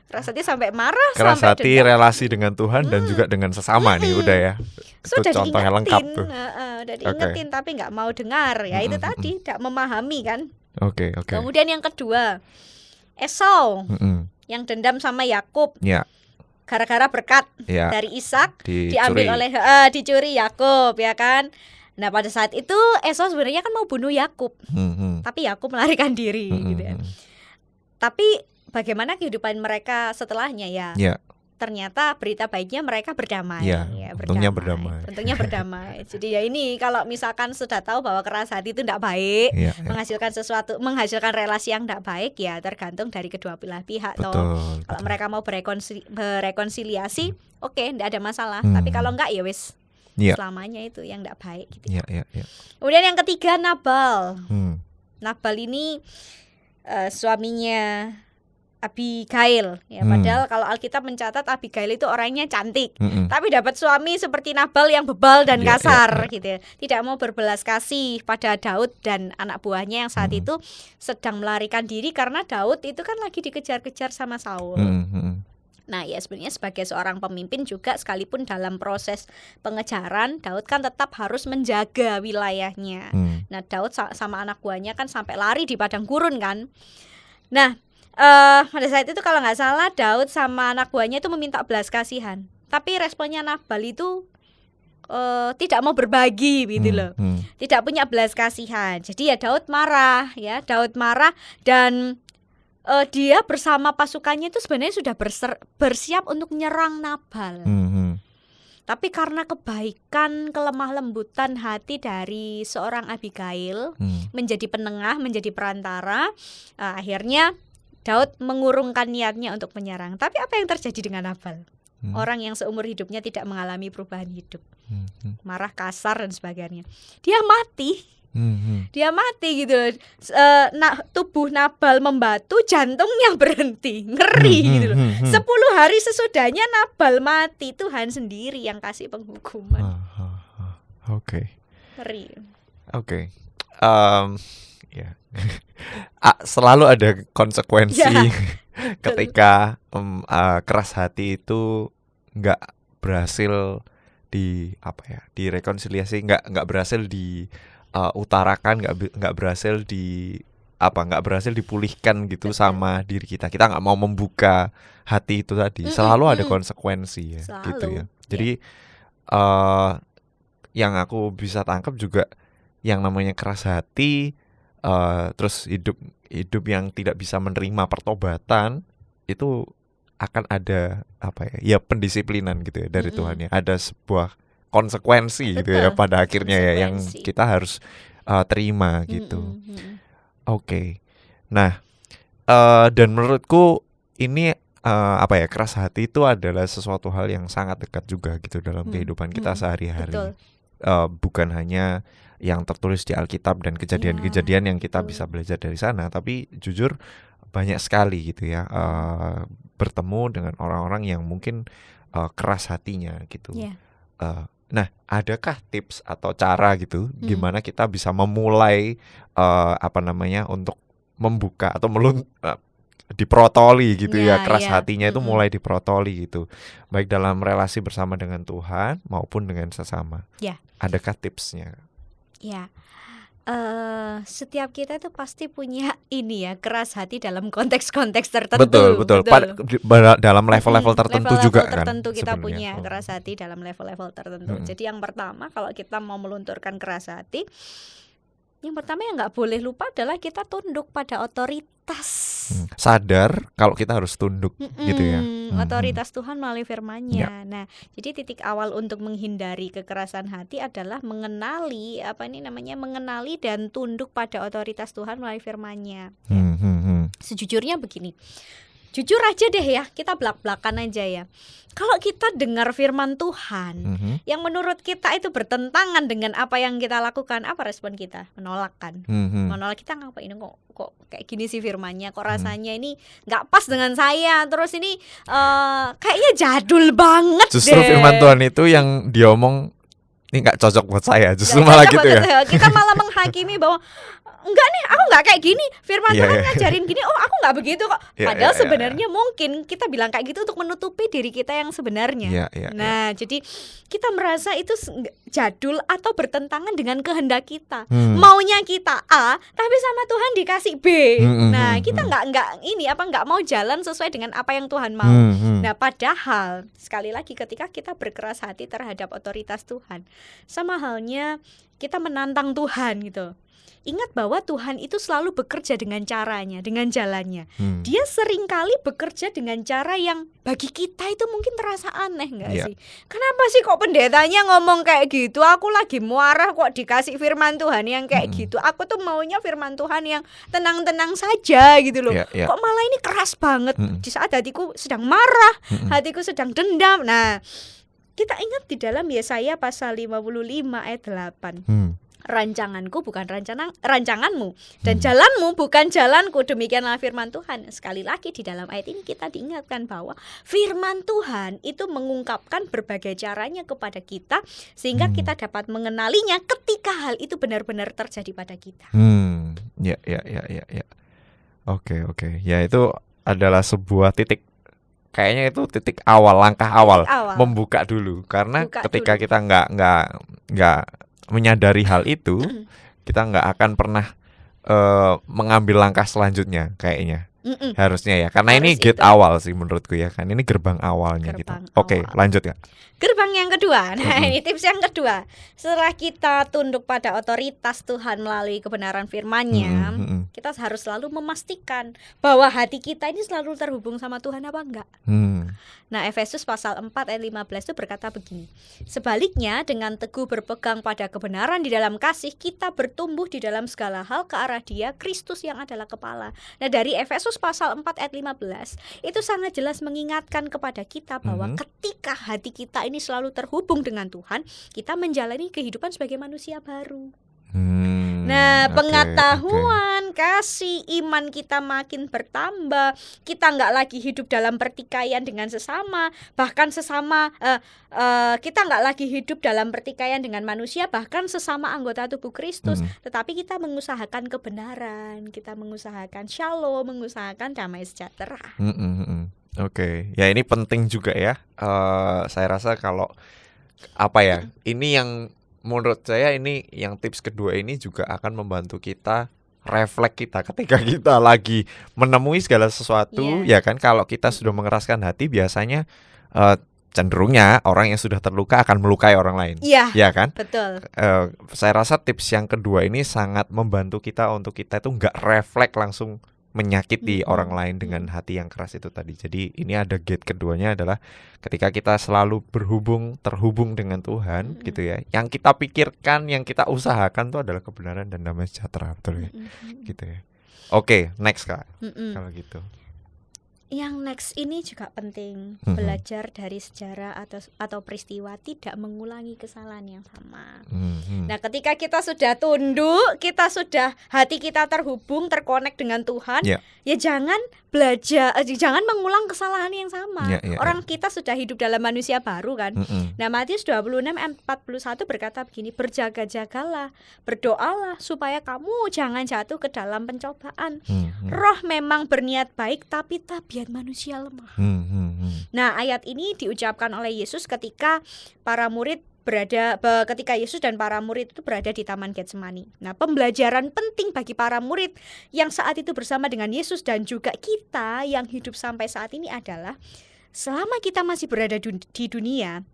Keras hati sampai marah, keras sampai hati dendam. Relasi dengan Tuhan dan juga dengan sesama nih udah ya. Sudah itu contohnya lengkap tuh. Udah diingetin tapi nggak mau dengar ya. Itu tadi tidak memahami kan. Oke. Kemudian yang kedua, Esau. Yang dendam sama Yakub, gara-gara berkat dari Ishak diambil dicuri Yakub ya kan. Nah pada saat itu Esau sebenarnya kan mau bunuh Yakub, tapi Yakub melarikan diri gitu ya. Tapi bagaimana kehidupan mereka setelahnya ya? Ternyata berita baiknya mereka berdamai. Untungnya berdamai. Jadi ya ini kalau misalkan sudah tahu bahwa keras hati itu tidak baik, menghasilkan relasi yang tidak baik, ya tergantung dari kedua belah pihak. Kalau mereka mau berekonsiliasi, oke, tidak ada masalah. Tapi kalau enggak ya wis, selamanya itu yang tidak baik. Gitu. Kemudian yang ketiga, Nabal. Nabal ini suaminya Abigail ya, padahal kalau Alkitab mencatat Abigail itu orangnya cantik, tapi dapat suami seperti Nabal yang bebal dan kasar gitu ya. Tidak mau berbelas kasih pada Daud dan anak buahnya yang saat itu sedang melarikan diri karena Daud itu kan lagi dikejar-kejar sama Saul. Nah ya sebenarnya sebagai seorang pemimpin juga, sekalipun dalam proses pengejaran, Daud kan tetap harus menjaga wilayahnya. Nah Daud sama anak buahnya kan sampai lari di padang gurun kan. Nah pada saat itu kalau nggak salah Daud sama anak buahnya itu meminta belas kasihan, tapi responnya Nabal itu tidak mau berbagi gitu loh, tidak punya belas kasihan. Jadi ya Daud marah dan dia bersama pasukannya itu sebenarnya sudah bersiap untuk menyerang Nabal. Tapi karena kebaikan, kelemah lembutan hati dari seorang Abigail, menjadi penengah, menjadi perantara, akhirnya Daud mengurungkan niatnya untuk menyerang. Tapi apa yang terjadi dengan Nabal? Orang yang seumur hidupnya tidak mengalami perubahan hidup, marah, kasar dan sebagainya. Dia mati gitu loh. Tubuh Nabal membatu, jantungnya berhenti, ngeri gitu loh. 10 hari sesudahnya Nabal mati, Tuhan sendiri yang kasih penghukuman. Ngeri. Ya. Selalu ada konsekuensi ketika keras hati itu nggak berhasil direkonsiliasi, nggak berhasil diutarakan, nggak berhasil dipulihkan gitu sama diri kita. Kita nggak mau membuka hati itu tadi. Selalu ada konsekuensi ya, gitu ya. Jadi yang aku bisa tangkap juga yang namanya keras hati. Terus hidup yang tidak bisa menerima pertobatan itu akan ada pendisiplinan gitu ya dari Tuhan ya. Ada sebuah konsekuensi gitu ya pada akhirnya ya yang kita harus terima gitu. Nah dan menurutku ini keras hati itu adalah sesuatu hal yang sangat dekat juga gitu dalam kehidupan kita sehari-hari. Bukan hanya yang tertulis di Alkitab dan kejadian-kejadian yang kita bisa belajar dari sana, tapi jujur banyak sekali gitu ya bertemu dengan orang-orang yang mungkin keras hatinya gitu. Nah, adakah tips atau cara gitu gimana kita bisa memulai untuk membuka atau diprotoli gitu keras hatinya itu mulai diprotoli gitu, baik dalam relasi bersama dengan Tuhan maupun dengan sesama. Adakah tipsnya? Setiap kita itu pasti punya keras hati dalam konteks-konteks tertentu. Betul. Dalam level-level tertentu juga kan. Tertentu kita punya keras hati dalam level-level tertentu. Jadi yang pertama, kalau kita mau melunturkan keras hati, Yang pertama yang nggak boleh lupa adalah kita tunduk pada otoritas. Sadar kalau kita harus tunduk gitu ya. Otoritas Tuhan melalui firman-Nya. Nah, jadi titik awal untuk menghindari kekerasan hati adalah mengenali mengenali dan tunduk pada otoritas Tuhan melalui firman-Nya. Sejujurnya begini. Jujur aja deh ya, kita belak-belakan aja ya. Kalau kita dengar firman Tuhan yang menurut kita itu bertentangan dengan apa yang kita lakukan, apa respon kita? Menolak kan? Menolak, kita ngapain kok kayak gini sih firmannya, kok rasanya ini nggak pas dengan saya, terus ini kayaknya jadul banget. Justru deh. firman Tuhan itu yang dia omong ini nggak cocok buat saya, justru Nggak malah cocok gitu buat ya. saya. Kita malah menghakimi bahwa enggak nih, aku nggak kayak gini. Firman Iya, Tuhan iya. ngajarin gini, oh aku nggak begitu kok. Iya, Padahal iya, iya. sebenarnya mungkin kita bilang kayak gitu untuk menutupi diri kita yang sebenarnya. Iya, iya, Nah, jadi kita merasa itu jadul atau bertentangan dengan kehendak kita. Maunya kita A, tapi sama Tuhan dikasih B. Nah, kita nggak mau jalan sesuai dengan apa yang Tuhan mau. Nah, padahal sekali lagi ketika kita berkeras hati terhadap otoritas Tuhan, sama halnya kita menantang Tuhan gitu. Ingat bahwa Tuhan itu selalu bekerja dengan caranya, dengan jalannya. Dia seringkali bekerja dengan cara yang bagi kita itu mungkin terasa aneh, nggak sih? Kenapa sih kok pendetanya ngomong kayak gitu? Aku lagi marah kok dikasih firman Tuhan yang kayak gitu. Aku tuh maunya firman Tuhan yang tenang-tenang saja gitu loh. Kok malah ini keras banget di saat hatiku sedang marah, hatiku sedang dendam. Nah, kita ingat di dalam Yesaya pasal 55 ayat 8. Rancanganku bukan rancanganmu, dan jalanmu bukan jalanku, demikianlah firman Tuhan. Sekali lagi di dalam ayat ini kita diingatkan bahwa firman Tuhan itu mengungkapkan berbagai caranya kepada kita, sehingga kita dapat mengenalinya ketika hal itu benar-benar terjadi pada kita. Ya. Oke. Ya, itu adalah sebuah titik, kayaknya itu titik awal, langkah awal. Membuka dulu, karena ketika kita nggak menyadari hal itu, kita nggak akan pernah mengambil langkah selanjutnya kayaknya. Harusnya ya, karena ini gate awal sih menurutku ya kan, ini gerbang awalnya gitu. Oke, lanjut ya. Gerbang yang kedua, nah ini tips yang kedua. Setelah kita tunduk pada otoritas Tuhan melalui kebenaran firman-Nya, kita harus selalu memastikan bahwa hati kita ini selalu terhubung sama Tuhan apa enggak. Nah, Efesus pasal 4 ayat 15 itu berkata begini. Sebaliknya, dengan teguh berpegang pada kebenaran di dalam kasih, kita bertumbuh di dalam segala hal ke arah Dia, Kristus yang adalah kepala. Nah, dari Efesus pasal 4 ayat 15 itu sangat jelas mengingatkan kepada kita bahwa ketika hati kita ini selalu terhubung dengan Tuhan, kita menjalani kehidupan sebagai manusia baru. Nah, pengetahuan, kasih, iman kita makin bertambah. Kita nggak lagi hidup dalam pertikaian dengan sesama, bahkan kita nggak lagi hidup dalam pertikaian dengan manusia, bahkan sesama anggota tubuh Kristus. Tetapi kita mengusahakan kebenaran, kita mengusahakan shalom, mengusahakan damai sejahtera. Oke, ya ini penting juga ya. Saya rasa kalau ini yang menurut saya ini yang tips kedua ini juga akan membantu kita refleks kita ketika kita lagi menemui segala sesuatu, ya kan. Kalau kita sudah mengeraskan hati, biasanya cenderungnya orang yang sudah terluka akan melukai orang lain, ya kan. Betul. Saya rasa tips yang kedua ini sangat membantu kita untuk kita itu nggak refleks langsung menyakiti orang lain dengan hati yang keras itu tadi. Jadi ini ada gate keduanya adalah ketika kita selalu terhubung dengan Tuhan gitu ya. Yang kita pikirkan, yang kita usahakan itu adalah kebenaran dan damai sejahtera, betul ya. Gitu ya. Oke, next Kak. Kalau gitu. Yang next ini juga penting, belajar dari sejarah atau peristiwa, tidak mengulangi kesalahan yang sama. Nah, ketika kita sudah tunduk, hati kita terhubung, terkonek dengan Tuhan, ya jangan jangan mengulang kesalahan yang sama. Orang kita sudah hidup dalam manusia baru kan. Nah, Matius 26 ayat 41 berkata begini, berjaga-jagalah, berdoalah supaya kamu jangan jatuh ke dalam pencobaan. Roh memang berniat baik, tapi tabiat manusia lemah. Nah, ayat ini diucapkan oleh Yesus ketika Yesus dan para murid itu berada di Taman Getsemani. Nah, pembelajaran penting bagi para murid yang saat itu bersama dengan Yesus dan juga kita yang hidup sampai saat ini adalah selama kita masih berada di dunia,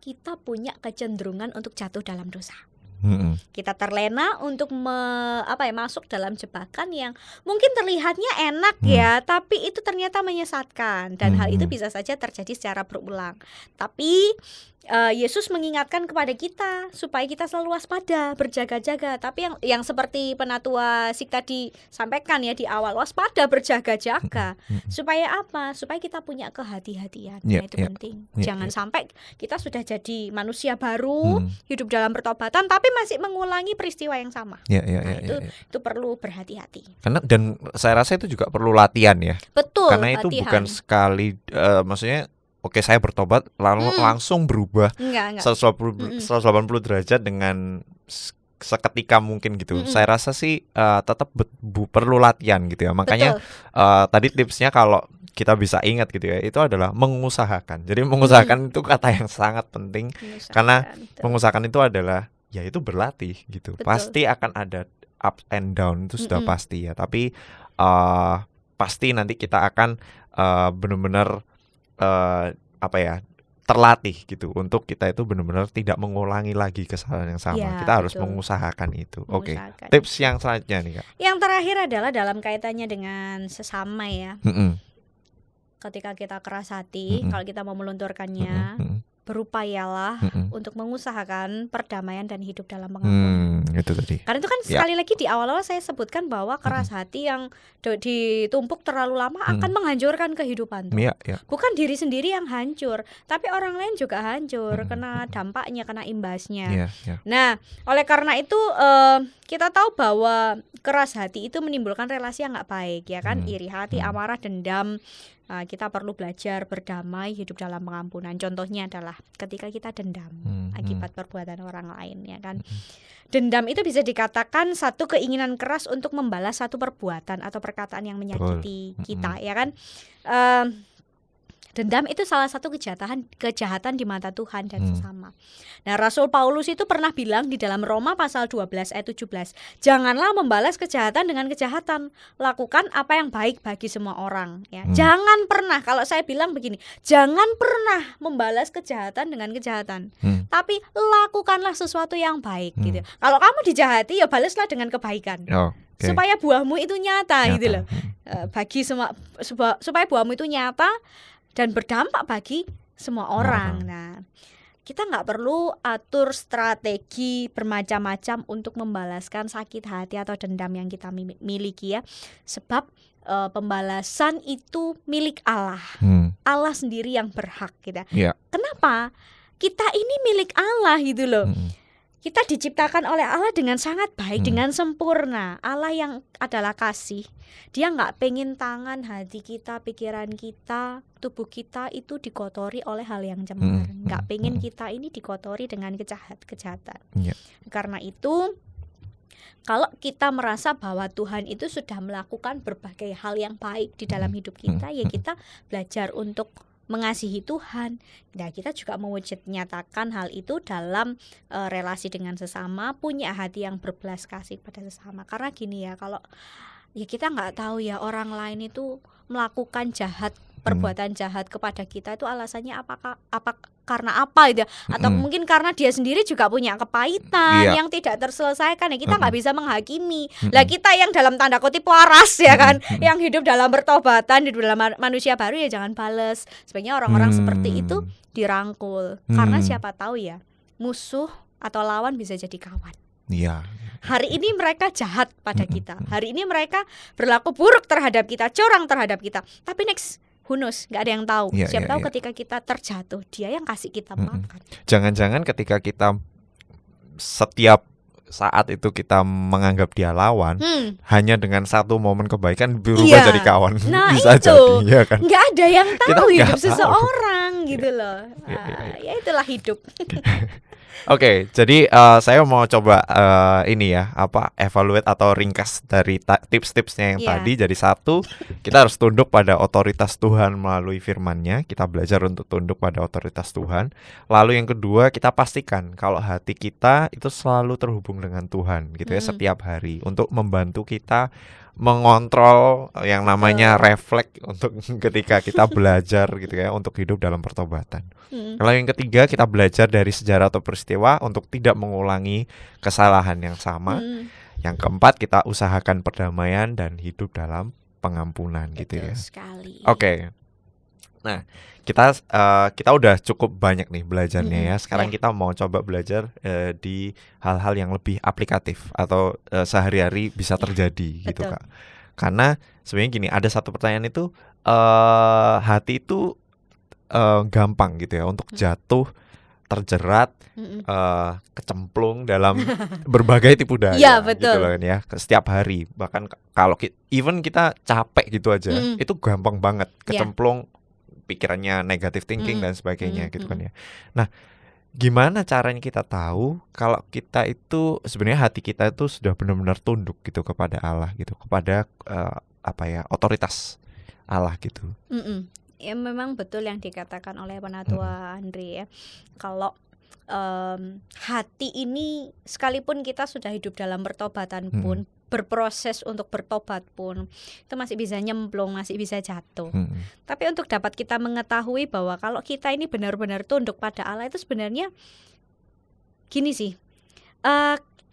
kita punya kecenderungan untuk jatuh dalam dosa. Mm-mm. Kita terlena untuk masuk dalam jebakan yang mungkin terlihatnya enak ya, tapi itu ternyata menyesatkan, dan hal itu bisa saja terjadi secara berulang. Tapi Yesus mengingatkan kepada kita supaya kita selalu waspada, berjaga-jaga. Tapi yang seperti Penatua Sik tadi sampaikan ya di awal, waspada, berjaga-jaga. Supaya apa? Supaya kita punya kehati-hatian. Nah, itu penting. Jangan sampai kita sudah jadi manusia baru, hidup dalam pertobatan, tapi masih mengulangi peristiwa yang sama. Itu perlu berhati-hati. Dan saya rasa itu juga perlu latihan ya. Betul. Karena itu bukan sekali, maksudnya oke, saya bertobat langsung berubah 180 derajat dengan seketika mungkin gitu. Saya rasa sih tetap perlu latihan gitu ya. Makanya tadi tipsnya kalau kita bisa ingat gitu ya, itu adalah mengusahakan. Jadi mengusahakan itu kata yang sangat penting, karena mengusahakan itu adalah ya itu berlatih gitu. Pasti akan ada up and down, itu sudah pasti ya. Tapi pasti nanti kita akan benar-benar terlatih gitu untuk kita itu benar-benar tidak mengulangi lagi kesalahan yang sama. Ya, kita harus mengusahakan itu. Oke. Tips yang selanjutnya nih, Kak. Yang terakhir adalah dalam kaitannya dengan sesama ya. Ketika kita keras hati, kalau kita mau melunturkannya, berupayalah untuk mengusahakan perdamaian dan hidup dalam pengampunan. Itu tadi. Karena itu kan sekali lagi di awal-awal saya sebutkan bahwa keras hati yang ditumpuk terlalu lama akan menghancurkan kehidupan. Bukan diri sendiri yang hancur, tapi orang lain juga hancur, kena dampaknya, kena imbasnya. Nah, oleh karena itu kita tahu bahwa keras hati itu menimbulkan relasi yang nggak baik, ya kan? Iri hati, amarah, dendam. Kita perlu belajar berdamai, hidup dalam pengampunan. Contohnya adalah ketika kita dendam akibat perbuatan orang lain, ya kan. Dendam itu bisa dikatakan satu keinginan keras untuk membalas satu perbuatan atau perkataan yang menyakiti kita, ya kan. Dendam itu salah satu kejahatan di mata Tuhan dan sesama. Nah, Rasul Paulus itu pernah bilang di dalam Roma pasal 12 ayat 17, janganlah membalas kejahatan dengan kejahatan, lakukan apa yang baik bagi semua orang, ya. Jangan pernah, kalau saya bilang begini, jangan pernah membalas kejahatan dengan kejahatan, tapi lakukanlah sesuatu yang baik gitu. Kalau kamu dijahati ya balaslah dengan kebaikan. Supaya buahmu itu nyata gitu loh. Supaya buahmu itu nyata dan berdampak bagi semua orang. Nah, kita nggak perlu atur strategi bermacam-macam untuk membalaskan sakit hati atau dendam yang kita miliki ya. Sebab pembalasan itu milik Allah. Allah sendiri yang berhak gitu. Kenapa? Kita ini milik Allah gitu loh. Kita diciptakan oleh Allah dengan sangat baik, dengan sempurna. Allah yang adalah kasih. Dia nggak pengen tangan, hati kita, pikiran kita, tubuh kita itu dikotori oleh hal yang cemar. Nggak pengen kita ini dikotori dengan kejahatan. Karena itu, kalau kita merasa bahwa Tuhan itu sudah melakukan berbagai hal yang baik di dalam hidup kita, ya kita belajar untuk mengasihi Tuhan. Nah, kita juga mewujud nyatakan hal itu dalam relasi dengan sesama, punya hati yang berbelas kasih pada sesama. Karena gini ya, kalau ya kita nggak tahu ya orang lain itu melakukan perbuatan jahat kepada kita itu alasannya karena apa gitu, atau mungkin karena dia sendiri juga punya kepahitan yang tidak terselesaikan ya, kita nggak bisa menghakimi. Lah kita yang dalam tanda kutip waras ya kan, yang hidup dalam pertobatan, hidup dalam manusia baru ya jangan bales. Sebenarnya orang-orang seperti itu dirangkul, karena siapa tahu ya musuh atau lawan bisa jadi kawan. Hari ini mereka jahat pada kita, hari ini mereka berlaku buruk terhadap kita, curang terhadap kita, tapi next who knows, gak ada yang tahu. Siapa tahu ketika kita terjatuh, dia yang kasih kita makan. Jangan-jangan ketika kita setiap saat itu kita menganggap dia lawan, hanya dengan satu momen kebaikan berubah jadi kawan. Nah bisa itu jadi, ya kan? Gak ada yang tahu hidup tahu. seseorang gitu loh. Ya itulah hidup. Oke, jadi saya mau coba evaluate atau ringkas dari tips-tipsnya yang tadi. Jadi satu, kita harus tunduk pada otoritas Tuhan melalui firman-Nya. Kita belajar untuk tunduk pada otoritas Tuhan. Lalu yang kedua, kita pastikan kalau hati kita itu selalu terhubung dengan Tuhan gitu ya setiap hari untuk membantu kita mengontrol yang namanya refleks untuk ketika kita belajar gitu ya untuk hidup dalam pertobatan. Kalau yang ketiga, kita belajar dari sejarah atau peristiwa untuk tidak mengulangi kesalahan yang sama. Yang keempat, kita usahakan perdamaian dan hidup dalam pengampunan gitu Betul ya. sekali. Oke. Nah, kita udah cukup banyak nih belajarnya ya. Sekarang kita mau coba belajar di hal-hal yang lebih aplikatif atau sehari-hari bisa terjadi gitu, betul. Kak. Karena sebenarnya gini, ada satu pertanyaan itu hati itu gampang gitu ya untuk jatuh, terjerat, kecemplung dalam berbagai tipu daya Iya, gitu betul. loh kan ya, setiap hari. Bahkan kalau even kita capek gitu aja, itu gampang banget Iya. kecemplung, pikirannya negative thinking dan sebagainya gitu kan ya. Mm-mm. Nah, gimana caranya kita tahu kalau kita itu sebenarnya hati kita itu sudah benar-benar tunduk gitu kepada Allah gitu, kepada otoritas Allah gitu. Ya memang betul yang dikatakan oleh Penatua Andre ya. Kalau hati ini sekalipun kita sudah hidup dalam pertobatan pun, berproses untuk bertobat pun, itu masih bisa nyemplung, masih bisa jatuh. Tapi untuk dapat kita mengetahui bahwa kalau kita ini benar-benar tunduk pada Allah itu sebenarnya gini sih,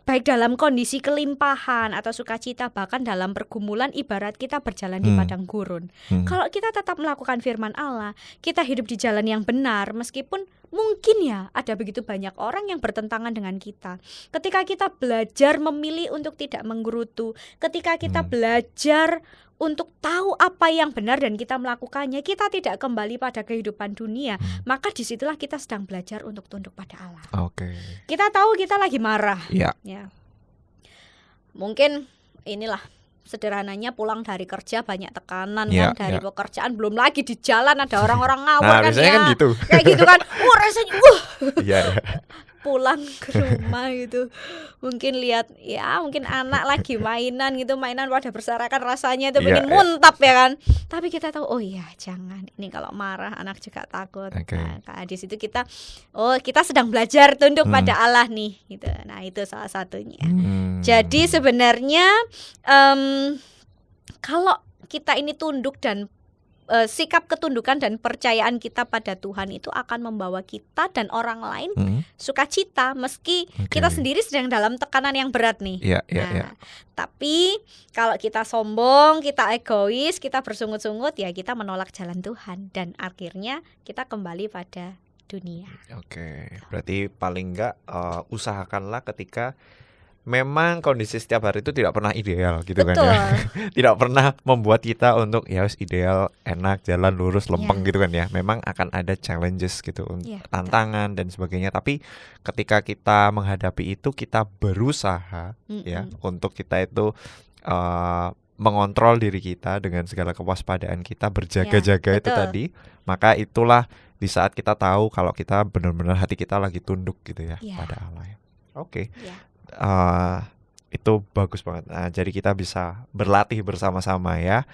baik dalam kondisi kelimpahan atau sukacita, bahkan dalam pergumulan, ibarat kita berjalan di padang gurun. Kalau kita tetap melakukan firman Allah, kita hidup di jalan yang benar, meskipun mungkin ya ada begitu banyak orang yang bertentangan dengan kita. Ketika kita belajar memilih untuk tidak menggerutu, ketika kita belajar untuk tahu apa yang benar dan kita melakukannya, kita tidak kembali pada kehidupan dunia, maka disitulah kita sedang belajar untuk tunduk pada Allah. Oke. Kita tahu kita lagi marah. Iya. Ya. Mungkin inilah sederhananya pulang dari kerja banyak tekanan Iya, kan dari iya. pekerjaan, belum lagi di jalan ada orang-orang ngawur Nah, kan biasanya ya. kan gitu. Kayak gitu kan. Rasanya Iya, iya. pulang ke rumah gitu. Mungkin lihat ya, mungkin anak lagi mainan gitu, mainan pada berserakan, rasanya itu Iya, pengen iya. muntap ya kan. Tapi kita tahu, oh iya jangan. Ini kalau marah anak juga takut. Oke. Nah, di situ kita sedang belajar tunduk pada Allah nih gitu. Nah, itu salah satunya. Jadi sebenarnya kalau kita ini tunduk dan sikap ketundukan dan percayaan kita pada Tuhan itu akan membawa kita dan orang lain sukacita meski kita sendiri sedang dalam tekanan yang berat nih. Iya, iya, iya. Tapi kalau kita sombong, kita egois, kita bersungut-sungut, ya kita menolak jalan Tuhan dan akhirnya kita kembali pada dunia. Oke, berarti paling enggak usahakanlah ketika memang kondisi setiap hari itu tidak pernah ideal gitu kan Betul. ya. Tidak pernah membuat kita untuk ya wis ideal, enak, jalan lurus, lempeng gitu kan ya. Memang akan ada challenges gitu, tantangan dan sebagainya. Tapi ketika kita menghadapi itu, kita berusaha ya untuk kita itu mengontrol diri kita dengan segala kewaspadaan kita, berjaga-jaga itu tadi. Maka itulah di saat kita tahu kalau kita benar-benar hati kita lagi tunduk gitu ya pada Allah ya. Oke. Itu bagus banget. Nah, jadi kita bisa berlatih bersama-sama ya.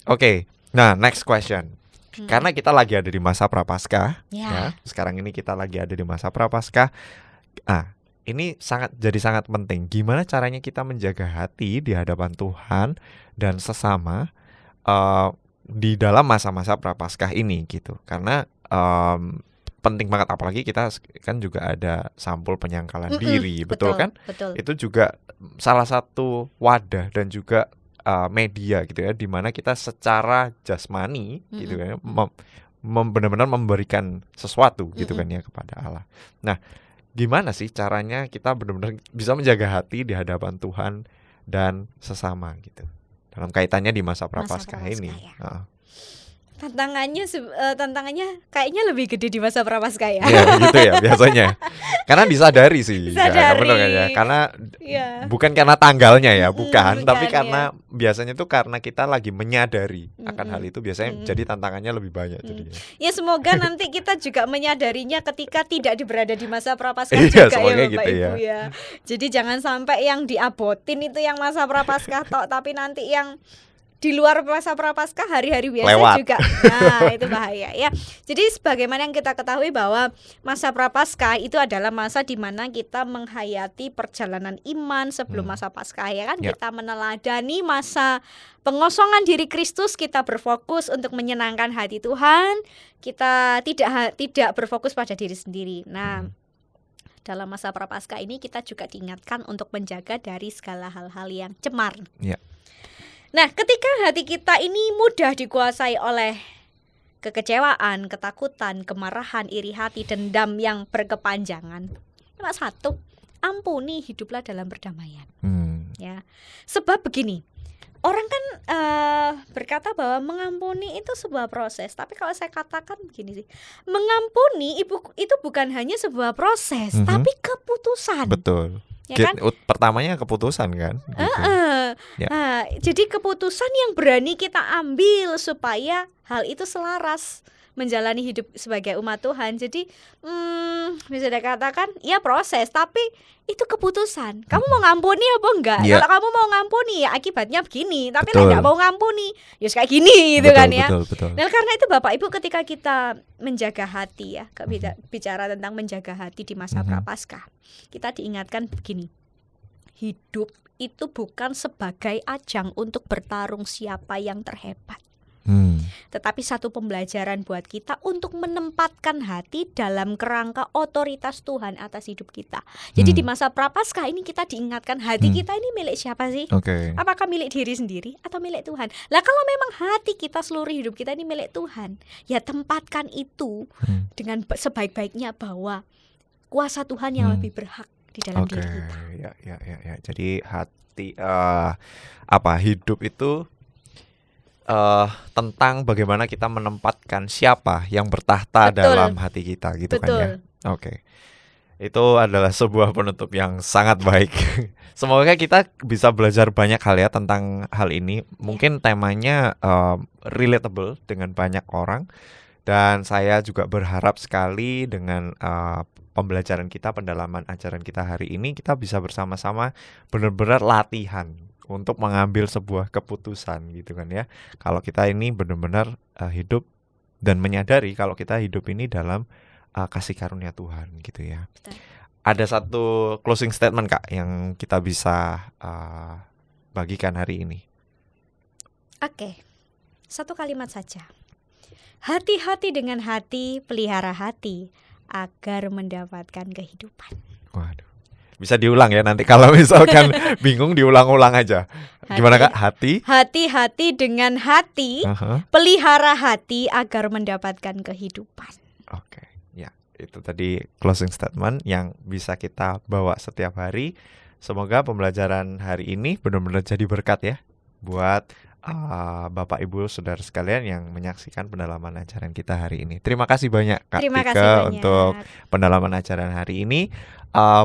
Oke. Nah, next question. Karena kita lagi ada di masa Prapaskah ya. Sekarang ini kita lagi ada di masa Prapaskah. Ini jadi sangat penting. Gimana caranya kita menjaga hati di hadapan Tuhan dan sesama di dalam masa-masa Prapaskah ini gitu. Karena penting banget, apalagi kita kan juga ada sampul penyangkalan diri, betul kan? Betul. Itu juga salah satu wadah dan juga media gitu ya, di mana kita secara jasmani gitu kan, benar-benar memberikan sesuatu gitu kan ya kepada Allah. Nah, gimana sih caranya kita benar-benar bisa menjaga hati di hadapan Tuhan dan sesama gitu dalam kaitannya di masa Prapaskah ini? Ya. Tantangannya kayaknya lebih gede di masa Prapaskah ya. Iya, gitu ya biasanya. Karena disadari sih. Disadari. Ya, benar kan ya? Karena bukan karena tanggalnya ya, bukan, tapi karena biasanya tuh karena kita lagi menyadari akan hal itu, biasanya jadi tantangannya lebih banyak jadinya. Ya semoga nanti kita juga menyadarinya ketika tidak berada di masa Prapaskah Iya, juga ya Bapak gitu Ibu ya. Jadi jangan sampai yang diabotin itu yang masa Prapaskah tok, tapi nanti yang di luar masa prapaskah, hari-hari biasa Lewat. juga. Nah, itu bahaya ya. Jadi sebagaimana yang kita ketahui bahwa masa prapaskah itu adalah masa di mana kita menghayati perjalanan iman sebelum masa Paskah ya kan. Ya. Kita meneladani masa pengosongan diri Kristus, kita berfokus untuk menyenangkan hati Tuhan. Kita tidak berfokus pada diri sendiri. Nah, dalam masa prapaskah ini kita juga diingatkan untuk menjaga dari segala hal-hal yang cemar. Ya. Nah, ketika hati kita ini mudah dikuasai oleh kekecewaan, ketakutan, kemarahan, iri hati, dendam yang berkepanjangan, cuma satu, ampuni, hiduplah dalam perdamaian. Ya, sebab begini, orang kan berkata bahwa mengampuni itu sebuah proses. Tapi kalau saya katakan begini sih, mengampuni itu bukan hanya sebuah proses, tapi keputusan. Betul. Ya kan? Pertamanya keputusan kan. Gitu. Ya. Nah, jadi keputusan yang berani kita ambil supaya hal itu selaras menjalani hidup sebagai umat Tuhan. Jadi bisa dikatakan ya proses, tapi itu keputusan. Kamu mau ngampuni apa enggak? Ya. Kalau kamu mau ngampuni ya akibatnya begini. Tapi Betul. kalau enggak mau ngampuni ya kayak gini gitu kan ya. Betul. Nah, karena itu Bapak Ibu ketika kita menjaga hati ya, bicara tentang menjaga hati di masa prapaskah, kita diingatkan begini. Hidup itu bukan sebagai ajang untuk bertarung siapa yang terhebat. Tetapi satu pembelajaran buat kita untuk menempatkan hati dalam kerangka otoritas Tuhan atas hidup kita. Jadi di masa prapaskah ini kita diingatkan hati kita ini milik siapa sih? Apakah milik diri sendiri atau milik Tuhan? Lah kalau memang hati kita, seluruh hidup kita ini milik Tuhan, ya tempatkan itu dengan sebaik-baiknya bahwa kuasa Tuhan yang lebih berhak di dalam diri kita. Ya. Jadi hati hidup itu tentang bagaimana kita menempatkan siapa yang bertahta dalam hati kita gitu. Betul. Kan ya. Oke. Itu adalah sebuah penutup yang sangat baik. Semoga kita bisa belajar banyak hal ya tentang hal ini. Mungkin temanya relatable dengan banyak orang. Dan saya juga berharap sekali dengan pembelajaran kita, pendalaman ajaran kita hari ini, kita bisa bersama-sama benar-benar latihan untuk mengambil sebuah keputusan gitu kan ya. Kalau kita ini benar-benar hidup dan menyadari kalau kita hidup ini dalam kasih karunia Tuhan gitu ya. Betul. Ada satu closing statement Kak yang kita bisa bagikan hari ini. Oke, satu kalimat saja. Hati-hati dengan hati, pelihara hati agar mendapatkan kehidupan. Waduh. Bisa diulang ya nanti kalau misalkan bingung diulang-ulang aja. Gimana Kak? Hati-hati dengan hati, pelihara hati agar mendapatkan kehidupan. Oke, ya itu tadi closing statement yang bisa kita bawa setiap hari. Semoga pembelajaran hari ini benar-benar jadi berkat ya buat Bapak Ibu Saudara sekalian yang menyaksikan pendalaman ajaran kita hari ini. Terima kasih banyak Kak Tika untuk pendalaman ajaran hari ini.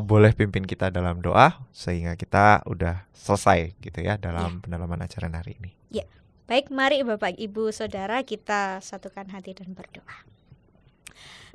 Boleh pimpin kita dalam doa sehingga kita udah selesai gitu ya dalam pendalaman ajaran hari ini. Ya, baik, mari Bapak Ibu Saudara kita satukan hati dan berdoa.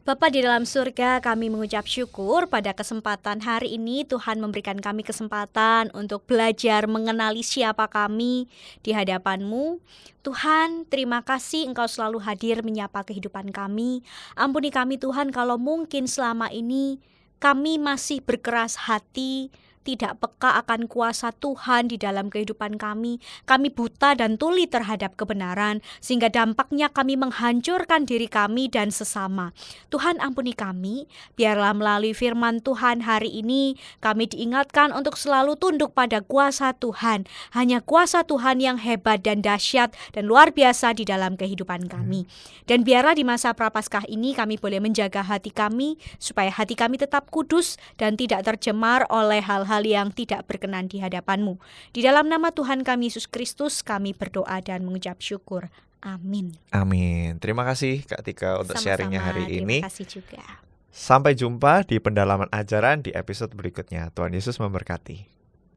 Bapa di dalam surga, kami mengucap syukur pada kesempatan hari ini Tuhan memberikan kami kesempatan untuk belajar mengenali siapa kami di hadapan-Mu. Tuhan, terima kasih Engkau selalu hadir menyapa kehidupan kami. Ampuni kami Tuhan kalau mungkin selama ini kami masih berkeras hati, tidak peka akan kuasa Tuhan di dalam kehidupan kami. Kami buta dan tuli terhadap kebenaran, sehingga dampaknya kami menghancurkan diri kami dan sesama. Tuhan ampuni kami, biarlah melalui firman Tuhan hari ini, kami diingatkan untuk selalu tunduk pada kuasa Tuhan. Hanya kuasa Tuhan yang hebat dan dahsyat dan luar biasa di dalam kehidupan kami. Dan biarlah di masa prapaskah ini kami boleh menjaga hati kami, supaya hati kami tetap kudus dan tidak tercemar oleh hal-hal yang tidak berkenan di hadapan-Mu. Di dalam nama Tuhan kami Yesus Kristus kami berdoa dan mengucap syukur. Amin. Amin. Terima kasih Kak Tika untuk sharingnya hari ini. Terima kasih juga. Sampai jumpa di pendalaman ajaran di episode berikutnya. Tuhan Yesus memberkati.